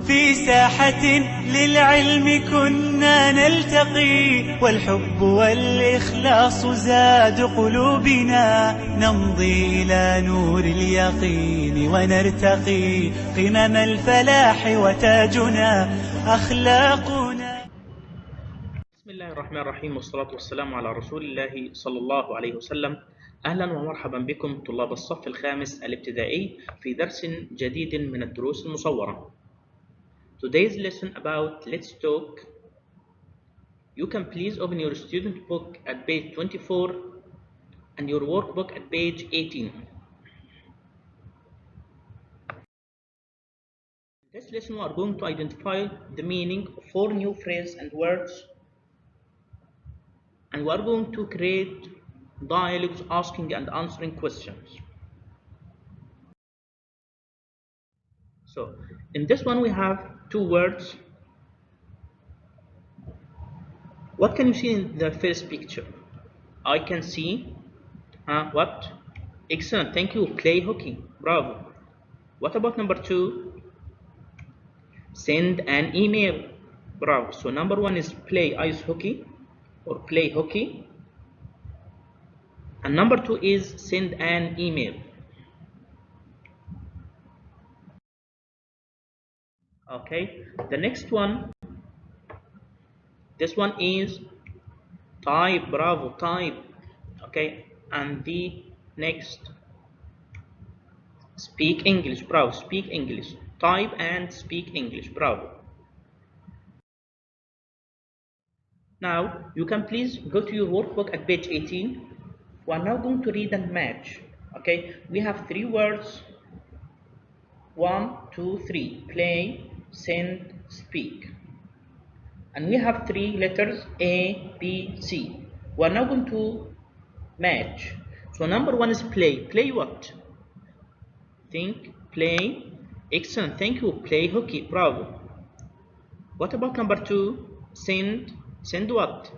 في ساحة للعلم كنا نلتقي، والحب والإخلاص زاد قلوبنا، نمضي إلى نور اليقين ونرتقي قمم الفلاح وتاجنا أخلاقنا. بسم الله الرحمن الرحيم، والصلاة والسلام على رسول الله صلى الله عليه وسلم. أهلا ومرحبا بكم طلاب الصف الخامس الابتدائي في درس جديد من الدروس المصورة. Today's lesson about Let's Talk. You can please open your student book at page 24 and your workbook at page 18. In this lesson we are going to identify the meaning of 4 new phrases and words, and we are going to create dialogues asking and answering questions. So in this one we have 2 words. What can you see in the first picture? I can see what? Excellent, thank you. Play hockey, bravo. What about number 2? Send an email, bravo. So number 1 is play ice hockey or play hockey, and number 2 is send an email. Okay, the next one, this one is type, bravo, type. Okay, and the next, speak English, bravo, speak English. Type and speak English, bravo. Now you can please go to your workbook at page 18. We are now going to read and match. Okay, we have 3 words: 1, 2, 3. Play, send, speak. And we have 3 letters A, B, C. We are now going to match. So number 1 is play. Play what? Think, play. Excellent, thank you. Play hockey, bravo. What about number 2? Send. Send what?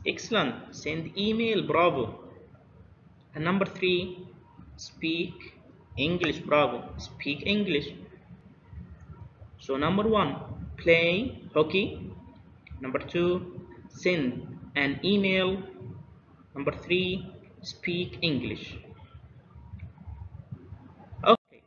Excellent, send email, bravo. And number 3, speak English, bravo. Speak English. So number 1, play hockey. Number 2, send an email. Number 3, speak English. Okay,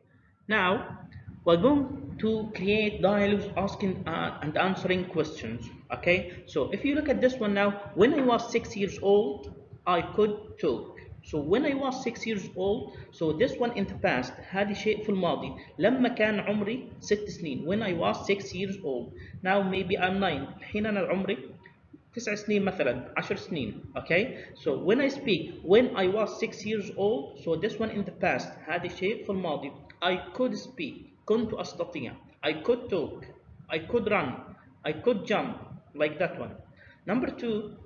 now we're going to create dialogues asking and answering questions. Okay, so if you look at this one now, when I was 6 years old I could talk. So when I was 6 years old, so this one in the past، هذه شيء في الماضي. لما كان عمري 6 سنين، when I was 6 years old. Now maybe I'm 9. الحين أنا عمري 9 سنين مثلا، 10 سنين. Okay, so when I speak when I was 6 years old, so this one in the past، هذه شيء في الماضي. I could speak، كنت أستطيع. I could talk، I could run، I could jump, like that one. Number 2,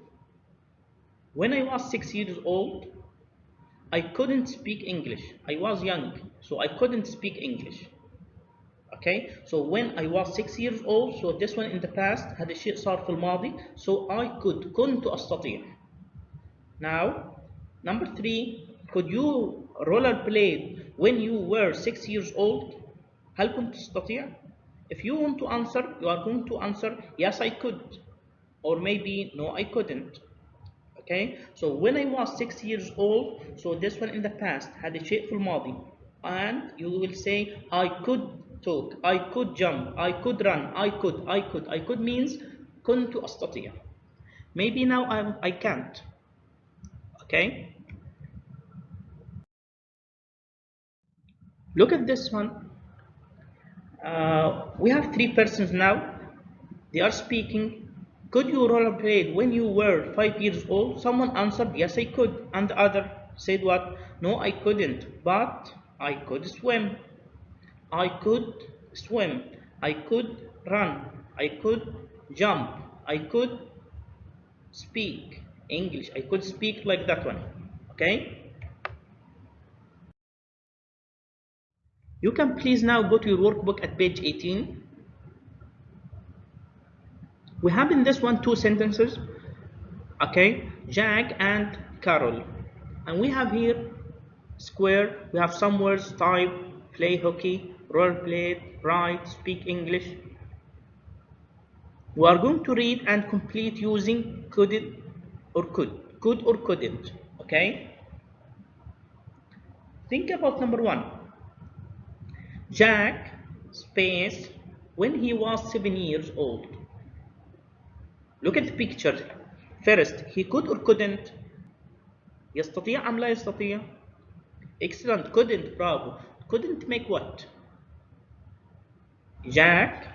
when I was 6 years old I couldn't speak English. I was young, so I couldn't speak English. Okay, so when I was 6 years old, so this one in the past، هذا الشيء صار في الماضي. So I could، كنت أستطيع. Now number 3, could you rollerblade when you were 6 years old? هل كنت تستطيع؟ If you want to answer, you are going to answer yes I could, or maybe no I couldn't. Okay, so when I was 6 years old, so this one in the past، هذا الشيء في الماضي. And you will say I could talk, I could jump, I could run, I could means كنت أستطيع. Maybe now I can't. Okay, look at this one. We have 3 persons now. They are speaking. Could you rollerblade when you were 5 years old? Someone answered yes I could, and the other said what? No I couldn't, but I could swim. I could swim, I could run, I could jump, I could speak English, I could speak, like that one. Okay, you can please now go to your workbook at page 18. We have in this one 2 sentences. Okay, Jack and Carol, and we have here square. We have some words: type, play hockey, rollerblade, write, speak English. We are going to read and complete using could or couldn't. Okay? Think about number one. Jack space when he was 7 years old. Look at the picture. First, he could or couldn't. يستطيع أم لا يستطيع? Excellent. Couldn't. Bravo. Couldn't make what? Jack.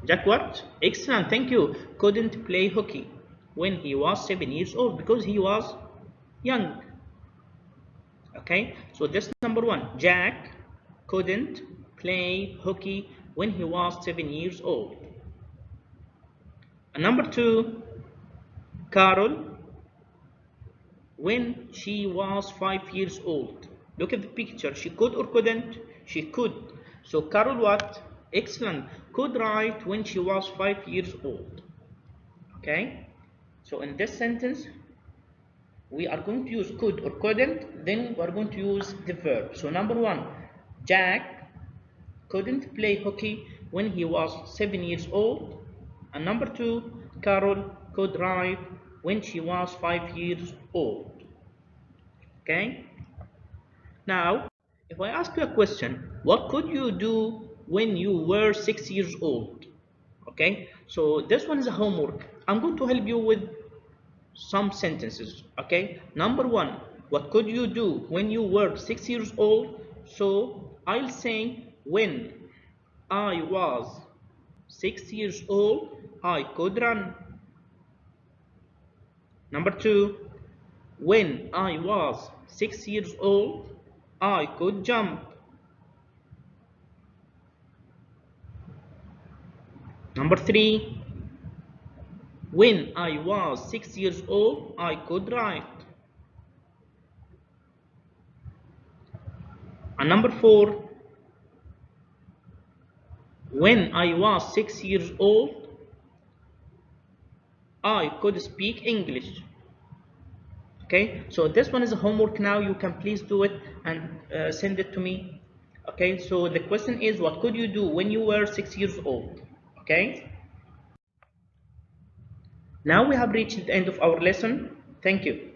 Jack what? Excellent. Thank you. Couldn't play hockey when he was 7 years old because he was young. Okay. So this number one. Jack couldn't play hockey when he was 7 years old. And number two. Carol when she was 5 years old. Look at the picture. She could or couldn't? She could. So Carol what? Excellent. Could write when she was 5 years old. Okay. So in this sentence, we are going to use could or couldn't. Then we are going to use the verb. So number one, Jack couldn't play hockey when he was 7 years old. And number two, Carol could write when she was 5 years old. Okay. Now, if I ask you a question, what could you do when you were 6 years old? Okay. So this one is a homework. I'm going to help you with some sentences. Okay. Number one, what could you do when you were 6 years old? So I'll say when I was 6 years old, I could run. Number two, when I was 6 years old, I could jump. Number three, when I was 6 years old, I could write. And number four, when I was 6 years old, I could speak English. Okay, so this one is a homework now. You can please do it and send it to me. Okay, so the question is, what could you do when you were 6 years old? Okay, now we have reached the end of our lesson. Thank you.